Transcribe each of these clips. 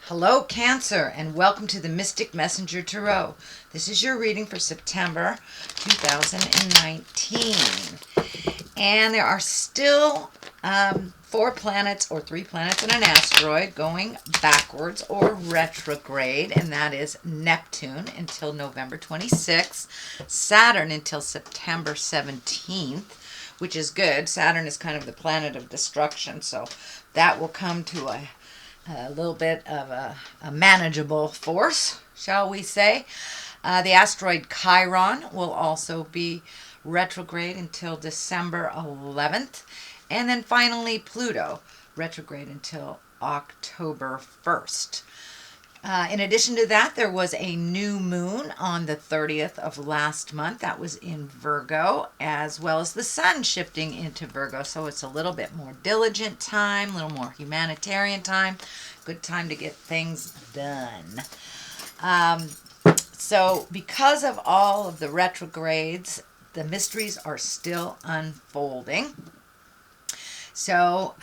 Hello, Cancer, and welcome to the Mystic Messenger Tarot. This is your reading for September 2019. And there are still 4 planets or 3 planets and an asteroid going backwards or retrograde, and that is Neptune until November 26th, Saturn until September 17th, which is good. Saturn is kind of the planet of destruction, so that will come to a little bit of a manageable force, shall we say. The asteroid Chiron will also be retrograde until December 11th. And then finally Pluto, retrograde until October 1st. In addition to that, there was a new moon on the 30th of last month. That was in Virgo, as well as the sun shifting into Virgo. So it's a little bit more diligent time, a little more humanitarian time. Good time to get things done. So because of all of the retrogrades, the mysteries are still unfolding. So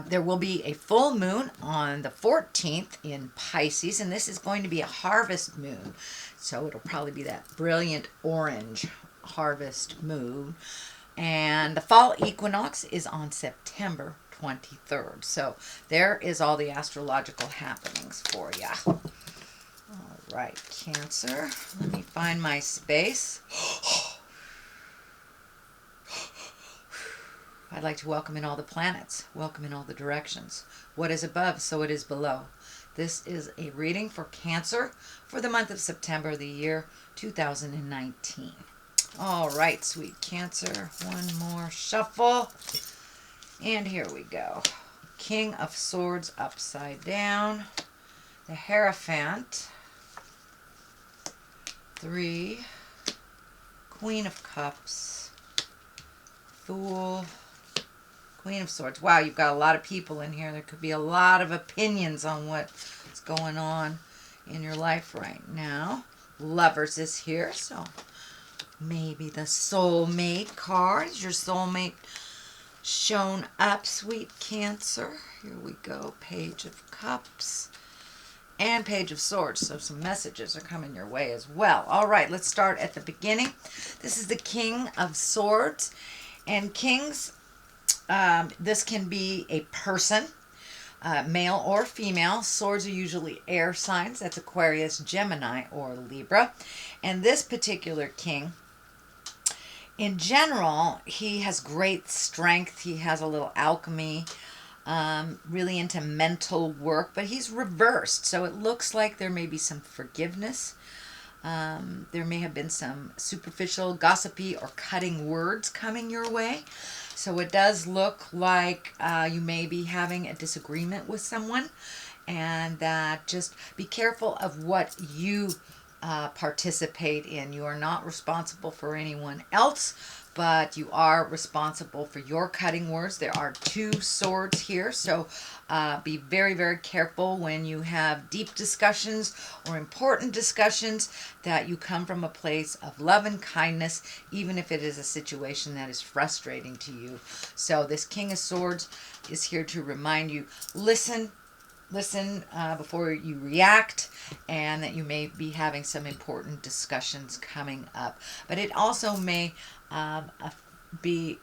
there will be a full moon on the 14th in Pisces, and this is going to be a harvest moon. So it'll probably be that brilliant orange harvest moon. And the fall equinox is on September 23rd. So there is all the astrological happenings for you. All right, Cancer. Let me find my space. I'd like to welcome in all the planets, welcome in all the directions. What is above, so it is below. This is a reading for Cancer for the month of September, the year 2019. All right, sweet Cancer, one more shuffle. And here we go. King of Swords upside down. The Hierophant. 3. Queen of Cups. Fool. Queen of Swords. Wow, you've got a lot of people in here. There could be a lot of opinions on what's going on in your life right now. Lovers is here, so maybe the soulmate card. Is your soulmate shown up, sweet Cancer? Here we go. Page of Cups and Page of Swords. So some messages are coming your way as well. All right, let's start at the beginning. This is the King of Swords. And kings, this can be a person, male or female. Swords are usually air signs. That's Aquarius, Gemini, or Libra. And this particular king, in general, he has great strength. He has a little alchemy, really into mental work, but he's reversed. So it looks like there may be some forgiveness. There may have been some superficial, gossipy, or cutting words coming your way. So it does look like you may be having a disagreement with someone, and that just be careful of what you participate in. You are not responsible for anyone else, but you are responsible for your cutting words. There are 2 swords here, so be very, very careful when you have deep discussions or important discussions that you come from a place of love and kindness, even if it is a situation that is frustrating to you. So this King of Swords is here to remind you, listen before you react, and that you may be having some important discussions coming up. But it also may be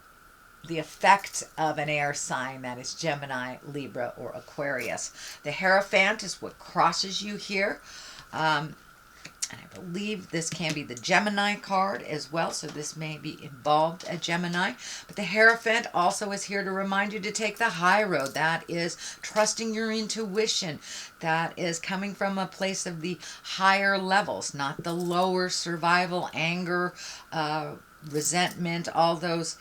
the effect of an air sign, that is Gemini, Libra, or Aquarius. The Hierophant is what crosses you here. And I believe this can be the Gemini card as well, so this may be involved a Gemini. But the Hierophant also is here to remind you to take the high road. That is trusting your intuition. That is coming from a place of the higher levels, not the lower survival, anger, resentment, all those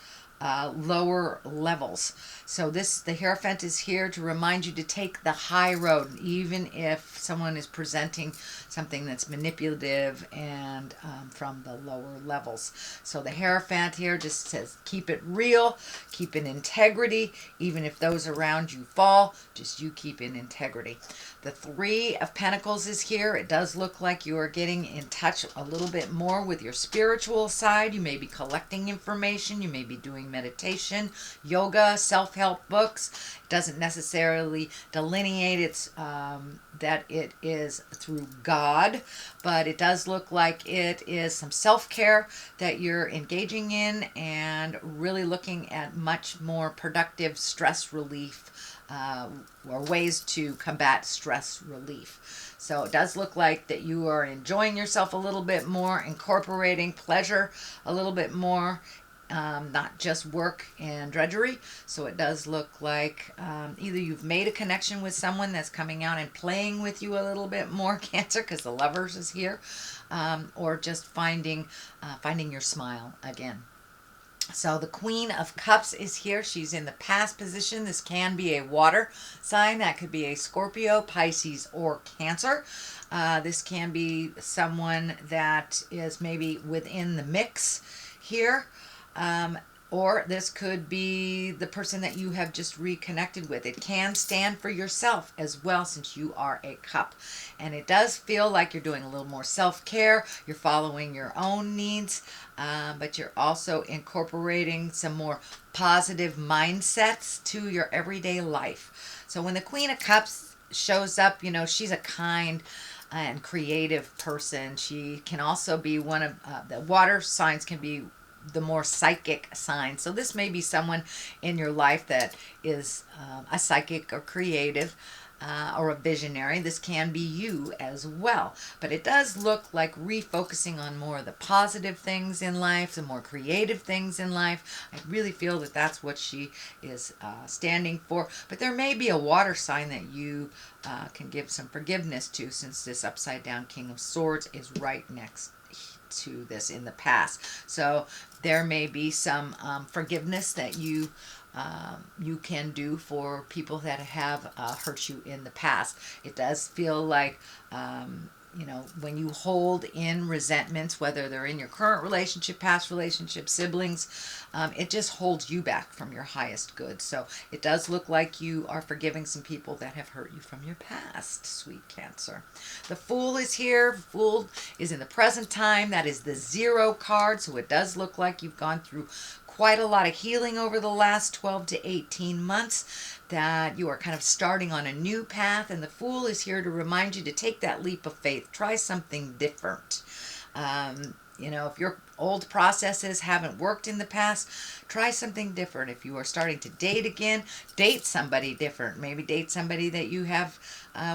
lower levels. So the Hierophant is here to remind you to take the high road, even if someone is presenting something that's manipulative and from the lower levels. So the Hierophant here just says keep it real, keep in integrity, even if those around you fall, just you keep in integrity. The 3 of Pentacles is here. It does look like you are getting in touch a little bit more with your spiritual side. You may be collecting information. You may be doing meditation, yoga, self-help books. It doesn't necessarily delineate that it is through God, but it does look like it is some self-care that you're engaging in and really looking at much more productive stress relief or ways to combat stress relief. So it does look like that you are enjoying yourself a little bit more, incorporating pleasure a little bit more, not just work and drudgery. So it does look like either you've made a connection with someone that's coming out and playing with you a little bit more, Cancer, because the Lovers is here, or just finding your smile again. So the Queen of Cups is here. She's in the past position. This can be a water sign. That could be a Scorpio, Pisces, or Cancer. This can be someone that is maybe within the mix here. Or this could be the person that you have just reconnected with. It can stand for yourself as well, since you are a cup. And it does feel like you're doing a little more self-care. You're following your own needs, but you're also incorporating some more positive mindsets to your everyday life. So when the Queen of Cups shows up, she's a kind and creative person. She can also be one of the water signs, can be the more psychic sign. So this may be someone in your life that is a psychic or creative or a visionary. This can be you as well. But it does look like refocusing on more of the positive things in life, the more creative things in life. I really feel that that's what she is standing for. But there may be a water sign that you can give some forgiveness to, since this upside down King of Swords is right next to this in the past. So there may be some forgiveness that you can do for people that have hurt you in the past. It does feel like when you hold in resentments, whether they're in your current relationship, past relationship, siblings, it just holds you back from your highest good. So it does look like you are forgiving some people that have hurt you from your past, sweet Cancer. The Fool is here. Fool is in the present time. That is the 0 card. So it does look like you've gone through quite a lot of healing over the last 12 to 18 months, that you are kind of starting on a new path, and the Fool is here to remind you to take that leap of faith. Try something different. If your old processes haven't worked in the past, try something different. If you are starting to date again, date somebody different. Maybe date somebody that you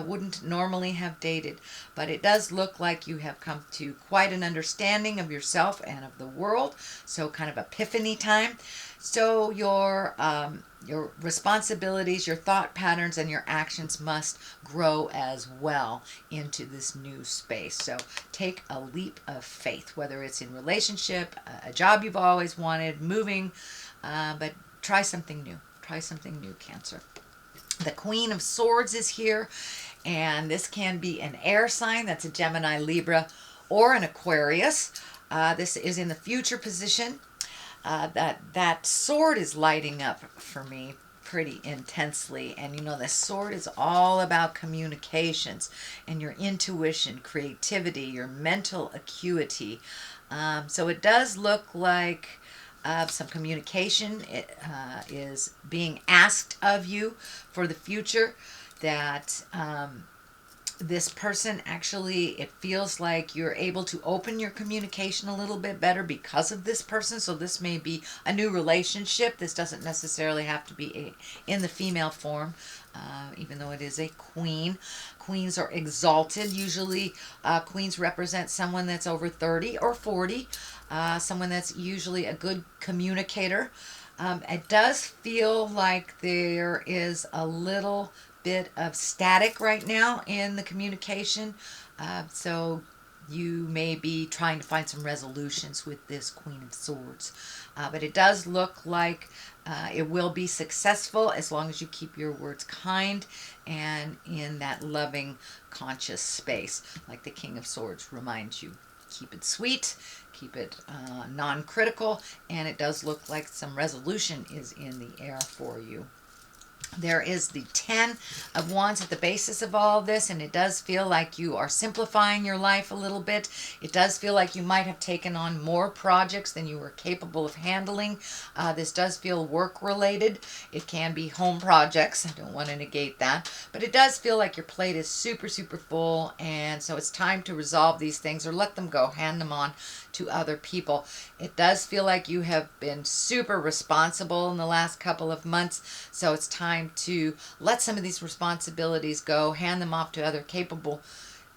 wouldn't normally have dated. But it does look like you have come to quite an understanding of yourself and of the world. So kind of epiphany time. So your responsibilities, your thought patterns, and your actions must grow as well into this new space. So take a leap of faith, whether it's in relationship, a job you've always wanted, moving, but try something new. Try something new, Cancer. The Queen of Swords is here, and this can be an air sign. That's a Gemini, Libra, or an Aquarius. This is in the future position. That sword is lighting up for me pretty intensely, and this sword is all about communications and your intuition, creativity, your mental acuity. So it does look like some communication is being asked of you for the future, that this person, actually, it feels like you're able to open your communication a little bit better because of this person. So this may be a new relationship. This doesn't necessarily have to be in the female form, even though it is a queen. Queens are exalted. Usually queens represent someone that's over 30 or 40, someone that's usually a good communicator. It does feel like there is a little bit of static right now in the communication, so you may be trying to find some resolutions with this Queen of Swords, but it does look like it will be successful as long as you keep your words kind and in that loving, conscious space, like the King of Swords reminds you. Keep it sweet, keep it non-critical, and it does look like some resolution is in the air for you. There is the 10 of Wands at the basis of all this, and it does feel like you are simplifying your life a little bit. It does feel like you might have taken on more projects than you were capable of handling. This does feel work-related. It can be home projects. I don't want to negate that. But it does feel like your plate is super, super full, and so it's time to resolve these things or let them go, hand them on to other people. It does feel like you have been super responsible in the last couple of months, so it's time to let some of these responsibilities go, hand them off to other capable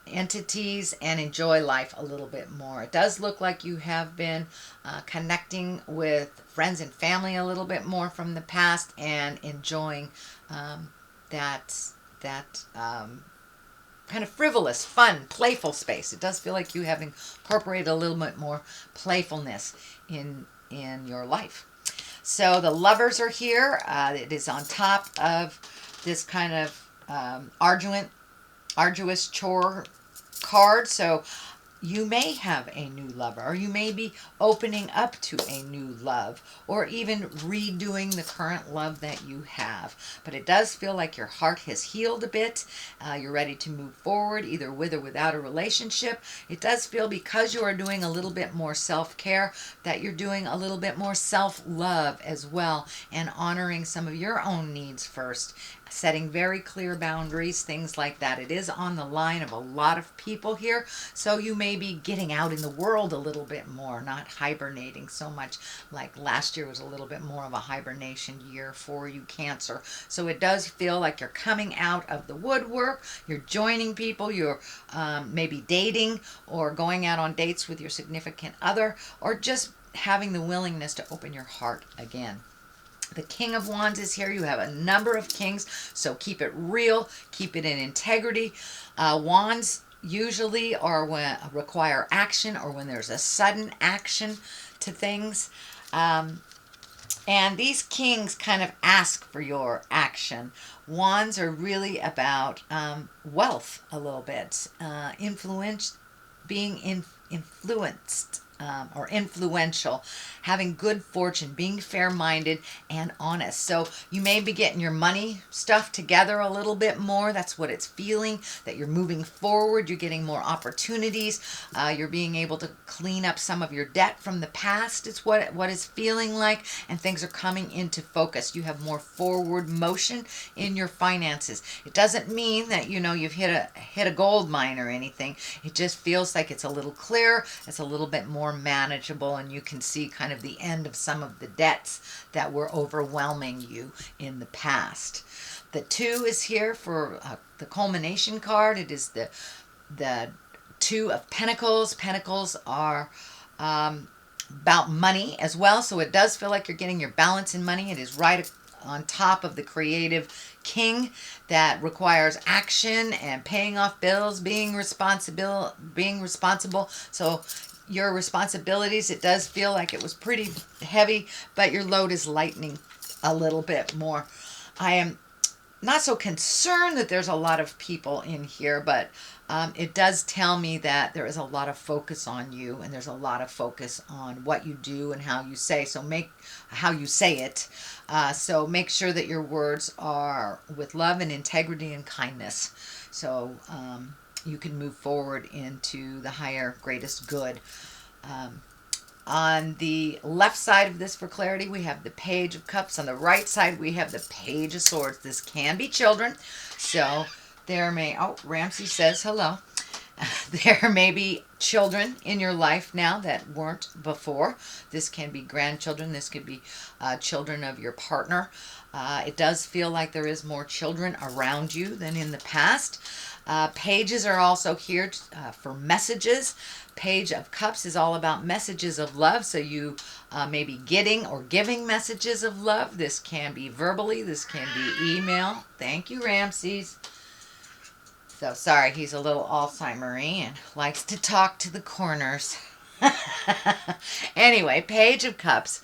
entities, and enjoy life a little bit more. It does look like you have been connecting with friends and family a little bit more from the past and enjoying that kind of frivolous, fun, playful space. It does feel like you have incorporated a little bit more playfulness in your life. So the Lovers are here. It is on top of this kind of arduous chore card. So you may have a new lover, or you may be opening up to a new love, or even redoing the current love that you have. But it does feel like your heart has healed a bit. You're ready to move forward, either with or without a relationship. It does feel, because you are doing a little bit more self-care, that you're doing a little bit more self-love as well, and honoring some of your own needs first, setting very clear boundaries, things like that. It is on the line of a lot of people here, so you may be getting out in the world a little bit more, not hibernating so much. Like last year was a little bit more of a hibernation year for you, Cancer. So it does feel like you're coming out of the woodwork, you're joining people, you're maybe dating or going out on dates with your significant other, or just having the willingness to open your heart again. The King of Wands is here. You have a number of kings, so keep it real, keep it in integrity. Wands usually are when require action, or when there's a sudden action to things. And these kings kind of ask for your action. Wands are really about wealth a little bit, being influenced. Or influential, having good fortune, being fair-minded and honest. So you may be getting your money stuff together a little bit more. That's what it's feeling, that you're moving forward, you're getting more opportunities, you're being able to clean up some of your debt from the past. It's what it's feeling like, and things are coming into focus. You have more forward motion in your finances. It doesn't mean that you've hit a gold mine or anything. It just feels like it's a little clearer, it's a little bit more manageable, and you can see kind of the end of some of the debts that were overwhelming you in the past. The 2 is here for the culmination card. It is the 2 of Pentacles. Pentacles are about money as well, so it does feel like you're getting your balance in money. It is right on top of the creative king that requires action and paying off bills, being responsible. So your responsibilities, it does feel like it was pretty heavy, but your load is lightening a little bit more. I am not so concerned that there's a lot of people in here, but it does tell me that there is a lot of focus on you, and there's a lot of focus on what you do and how you say. So how you say it. So make sure that your words are with love and integrity and kindness. So you can move forward into the higher, greatest good. On the left side of this, for clarity, we have the Page of Cups. On the right side, we have the Page of Swords. This can be children. So there may... Oh, Ramsey says hello. There may be children in your life now that weren't before. This can be grandchildren. This could be children of your partner. It does feel like there is more children around you than in the past. Pages are also here for messages. Page of Cups is all about messages of love. So you may be getting or giving messages of love. This can be verbally. This can be email. Thank you, Ramses. So sorry, he's a little Alzheimer-y and likes to talk to the corners. Anyway, Page of Cups.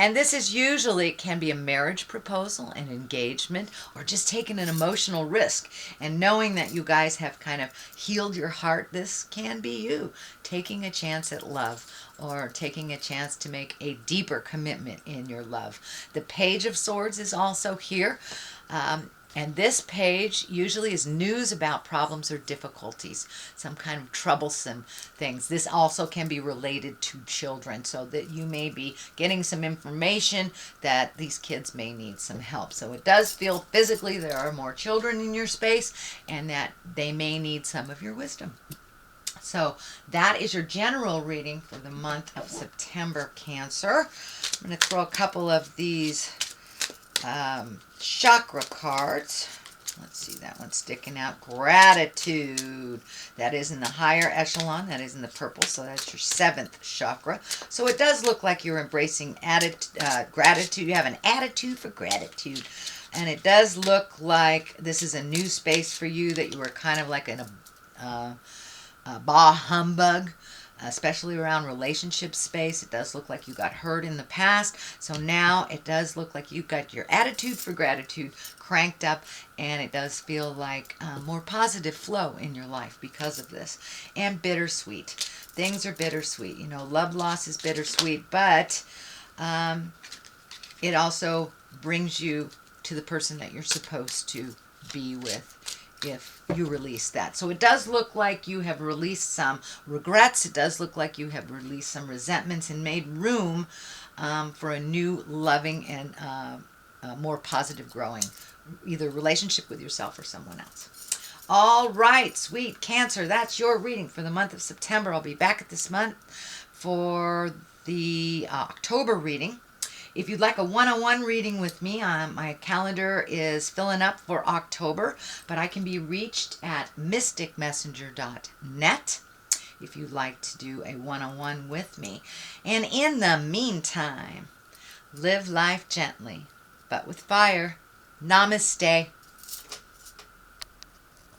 And this is usually, it can be a marriage proposal, an engagement, or just taking an emotional risk. And knowing that you guys have kind of healed your heart, this can be you taking a chance at love, or taking a chance to make a deeper commitment in your love. The Page of Swords is also here. And this page usually is news about problems or difficulties, some kind of troublesome things. This also can be related to children, so that you may be getting some information that these kids may need some help. So it does feel physically there are more children in your space, and that they may need some of your wisdom. So that is your general reading for the month of September, Cancer. I'm going to throw a couple of these chakra cards. Let's see, that one's sticking out. Gratitude. That is in the higher echelon. That is in the purple. So that's your 7th chakra. So it does look like you're embracing gratitude. You have an attitude for gratitude. And it does look like this is a new space for you, that you were kind of like in a bah humbug, especially around relationship space. It does look like you got hurt in the past. So now it does look like you've got your attitude for gratitude cranked up, and it does feel like more positive flow in your life because of this. And bittersweet. Things are bittersweet. You know, love loss is bittersweet, but it also brings you to the person that you're supposed to be with if you release that. So it does look like you have released some regrets. It does look like you have released some resentments and made room for a new loving and more positive growing, either relationship with yourself or someone else. All right, sweet Cancer, that's your reading for the month of September. I'll be back at this month for the October reading. If you'd like a one-on-one reading with me, my calendar is filling up for October, but I can be reached at mysticmessenger.net if you'd like to do a one-on-one with me. And in the meantime, live life gently, but with fire. Namaste.